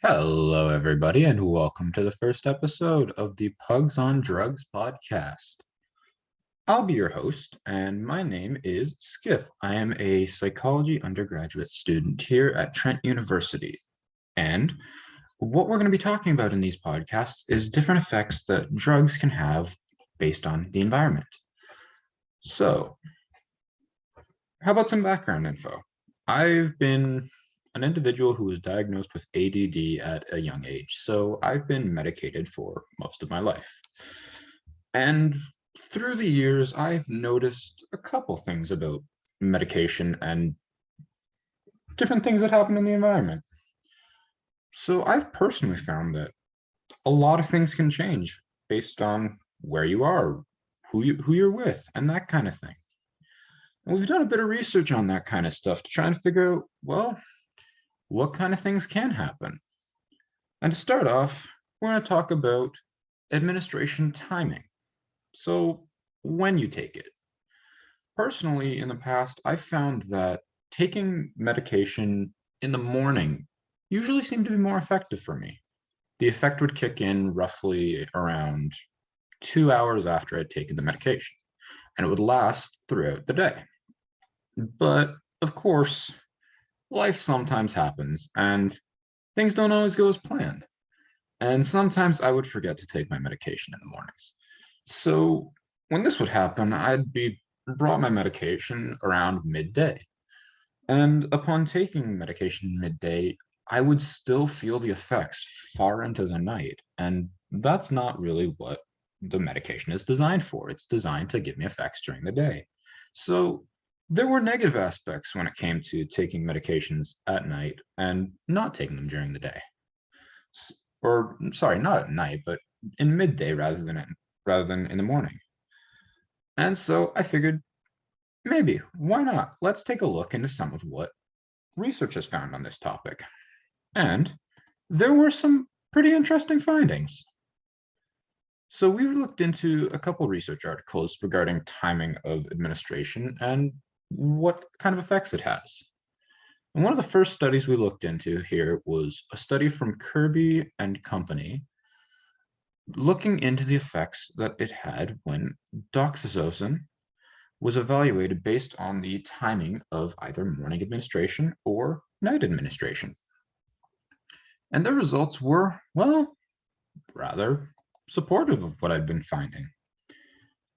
Hello, everybody, and welcome to the first episode of the Pugs on Drugs podcast. I'll be your host, and my name is Skip. I am a psychology undergraduate student here at Trent University. And what we're going to be talking about in these podcasts is different effects that drugs can have based on the environment. So, how about some background info? I've been an individual who was diagnosed with ADD at a young age, so I've been medicated for most of my life. And through the years, I've noticed a couple things about medication and different things that happen in the environment. So I've personally found that a lot of things can change based on where you are, who you're with, and that kind of thing. And we've done a bit of research on that kind of stuff to try and figure out, well, what kind of things can happen. And to start off, we're going to talk about administration timing. So when you take it. Personally, in the past, I've found that taking medication in the morning usually seemed to be more effective for me. The effect would kick in roughly around 2 hours after I'd taken the medication, and it would last throughout the day. But of course, life sometimes happens, and things don't always go as planned. And sometimes I would forget to take my medication in the mornings. So when this would happen, I'd be brought my medication around midday. And upon taking medication midday, I would still feel the effects far into the night. And that's not really what the medication is designed for. It's designed to give me effects during the day. So there were negative aspects when it came to taking medications at night and not taking them during the day. Or sorry, not at night, but in midday rather than in the morning. And so I figured, maybe, why not? Let's take a look into some of what research has found on this topic. And there were some pretty interesting findings. So we looked into a couple research articles regarding timing of administration and what kind of effects it has. And one of the first studies we looked into here was a study from Kirby and Company looking into the effects that it had when doxazosin was evaluated based on the timing of either morning administration or night administration. And the results were, well, rather supportive of what I'd been finding.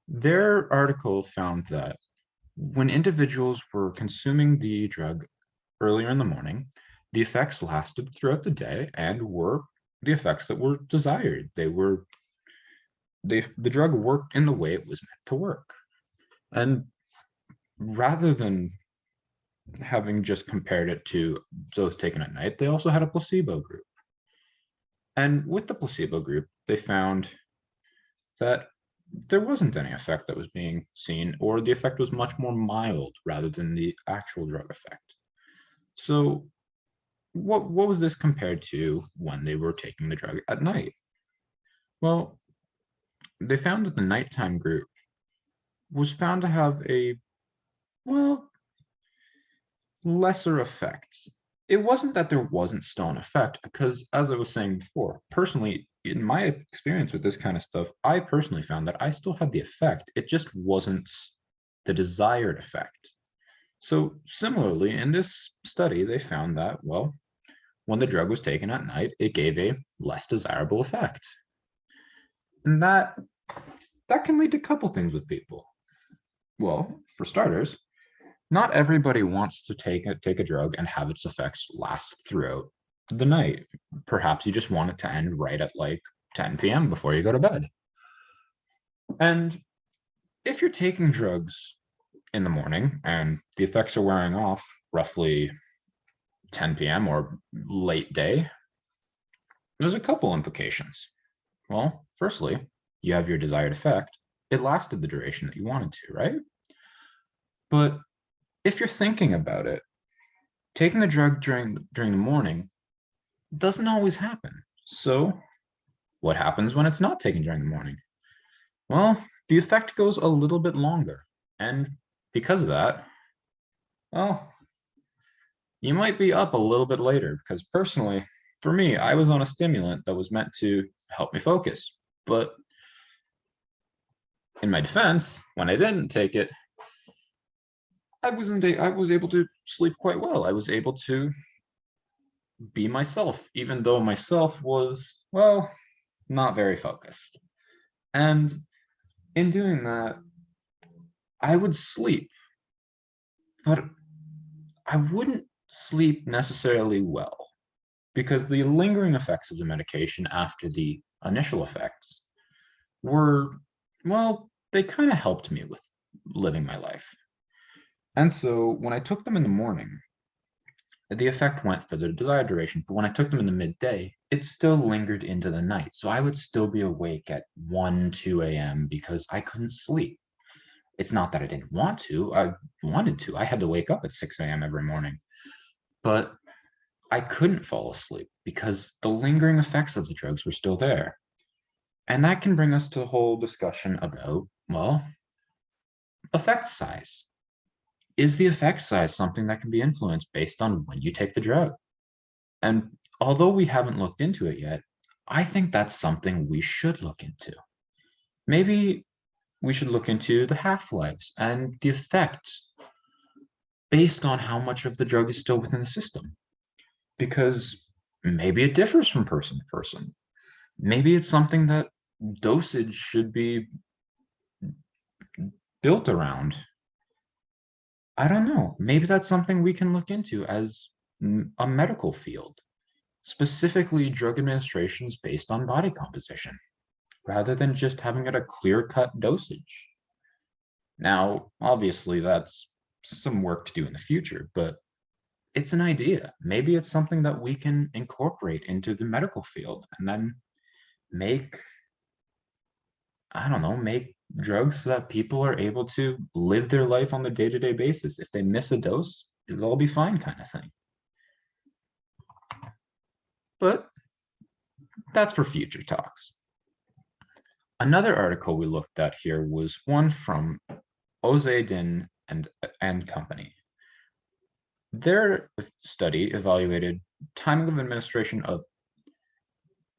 Their article found that when individuals were consuming the drug earlier in the morning, the effects lasted throughout the day and were the effects that were desired. The drug worked in the way it was meant to work. And rather than having just compared it to those taken at night, they also had a placebo group. And with the placebo group, they found that there wasn't any effect that was being seen, or the effect was much more mild rather than the actual drug effect. So what was this compared to when they were taking the drug at night? Well, they found that the nighttime group was found to have lesser effects. It wasn't that there wasn't still an effect, because as I was saying before, personally, in my experience with this kind of stuff, I personally found that I still had the effect. It just wasn't the desired effect. So similarly, in this study, they found that, well, when the drug was taken at night, it gave a less desirable effect. And that can lead to a couple things with people. Well, for starters, not everybody wants to take a drug and have its effects last throughout the night. Perhaps you just want it to end right at like 10 p.m. before you go to bed. And if you're taking drugs in the morning and the effects are wearing off roughly 10 p.m. or late day, there's a couple implications. Well, firstly, you have your desired effect. It lasted the duration that you wanted to, right? But if you're thinking about it, taking the drug during the morning doesn't always happen. So what happens when it's not taken during the morning? Well, the effect goes a little bit longer. And because of that, well, you might be up a little bit later, because personally, for me, I was on a stimulant that was meant to help me focus. But in my defense, when I didn't take it, I was able to sleep quite well. I was able to be myself, even though myself was, well, not very focused. And in doing that, I would sleep, but I wouldn't sleep necessarily well because the lingering effects of the medication after the initial effects were, well, they kind of helped me with living my life. And so when I took them in the morning, the effect went for the desired duration, but when I took them in the midday, it still lingered into the night. So I would still be awake at 1, 2 a.m. because I couldn't sleep. It's not that I didn't want to, I wanted to. I had to wake up at 6 a.m. every morning, but I couldn't fall asleep because the lingering effects of the drugs were still there. And that can bring us to the whole discussion about, well, effect size. Is the effect size something that can be influenced based on when you take the drug? And although we haven't looked into it yet, I think that's something we should look into. Maybe we should look into the half-lives and the effect based on how much of the drug is still within the system. Because maybe it differs from person to person. Maybe it's something that dosage should be built around. I don't know. Maybe that's something we can look into as a medical field, specifically drug administrations based on body composition, rather than just having it a clear-cut dosage. Now, obviously, that's some work to do in the future, but it's an idea. Maybe it's something that we can incorporate into the medical field and then make, I don't know, make drugs so that people are able to live their life on a day-to-day basis. If they miss a dose, it'll all be fine kind of thing. But that's for future talks. Another article we looked at here was one from Ozedin and company. Their study evaluated timing of administration of,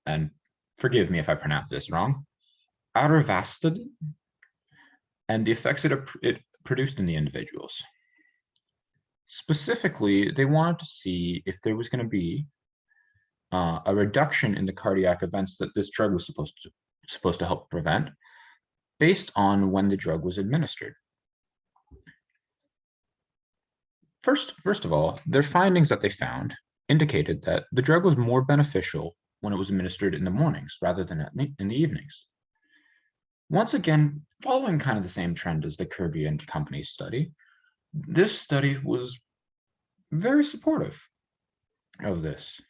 and forgive me if I pronounce this wrong, atorvastatin, and the effects it produced in the individuals. Specifically, they wanted to see if there was going to be a reduction in the cardiac events that this drug was supposed to help prevent based on when the drug was administered. First of all, their findings that they found indicated that the drug was more beneficial when it was administered in the mornings rather than in the evenings. Once again, following kind of the same trend as the Kirby and company study, this study was very supportive of this.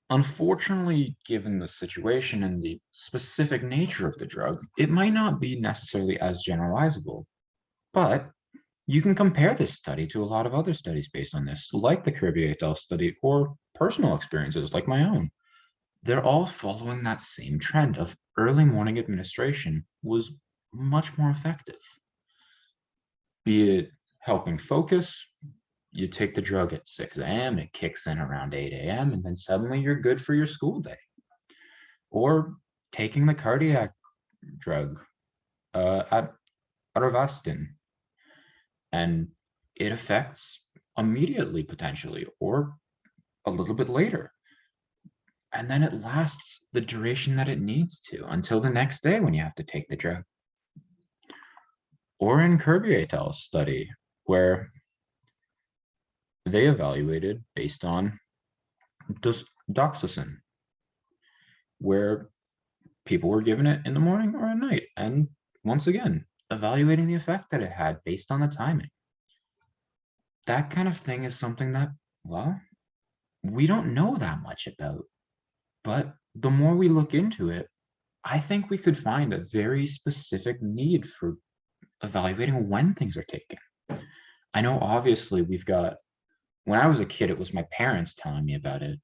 Unfortunately, given the situation and the specific nature of the drug, it might not be necessarily as generalizable, but you can compare this study to a lot of other studies based on this, like the Kirby et al. Study or personal experiences like my own. They're all following that same trend of early morning administration was much more effective. Be it helping focus, you take the drug at 6 a.m., it kicks in around 8 a.m., and then suddenly you're good for your school day. Or taking the cardiac drug, atorvastatin, and it affects immediately potentially, or a little bit later. And then it lasts the duration that it needs to until the next day when you have to take the drug. Or in Kirby et al.'s study, where they evaluated based on doxycycline, where people were given it in the morning or at night. And once again, evaluating the effect that it had based on the timing. That kind of thing is something that, well, we don't know that much about. But the more we look into it, I think we could find a very specific need for evaluating when things are taken. I know obviously we've got, when I was a kid, it was my parents telling me about it.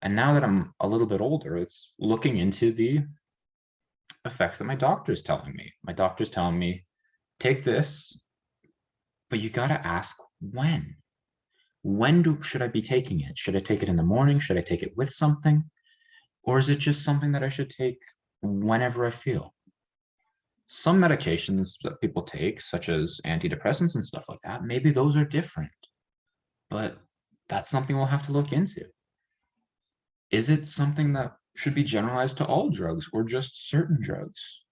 And now that I'm a little bit older, it's looking into the effects that my doctor's telling me. My doctor's telling me, take this, but you got to ask when. should I be taking it? Should I take it in the morning? Should I take it with something? Or is it just something that I should take whenever I feel? Some medications that people take, such as antidepressants and stuff like that, maybe those are different, but that's something we'll have to look into. Is it something that should be generalized to all drugs or just certain drugs?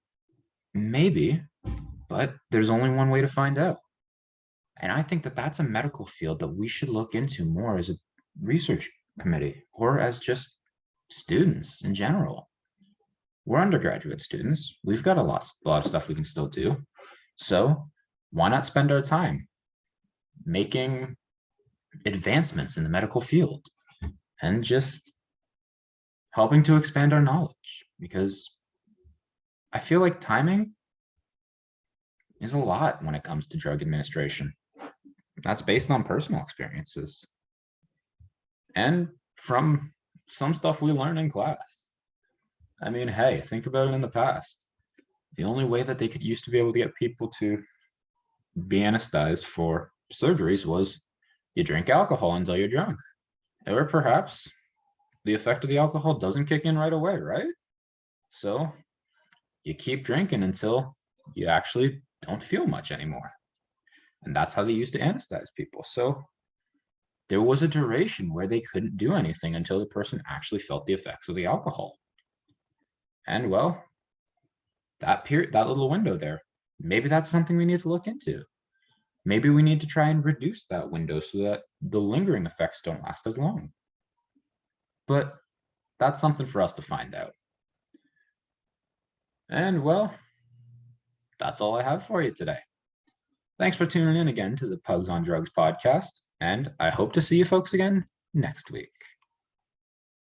Maybe, but there's only one way to find out. And I think that that's a medical field that we should look into more as a research committee or as just students in general. We're undergraduate students. We've got a lot of stuff we can still do. So why not spend our time making advancements in the medical field and just helping to expand our knowledge? Because I feel like timing is a lot when it comes to drug administration. That's based on personal experiences and from some stuff we learned in class. I mean, hey, think about it in the past. The only way that they could used to be able to get people to be anesthetized for surgeries was you drink alcohol until you're drunk. Or perhaps the effect of the alcohol doesn't kick in right away, right? So you keep drinking until you actually don't feel much anymore. And that's how they used to anesthetize people. So there was a duration where they couldn't do anything until the person actually felt the effects of the alcohol. And well, that period, that little window there, maybe that's something we need to look into. Maybe we need to try and reduce that window so that the lingering effects don't last as long. But that's something for us to find out. And well, that's all I have for you today. Thanks for tuning in again to the Pugs on Drugs podcast, and I hope to see you folks again next week.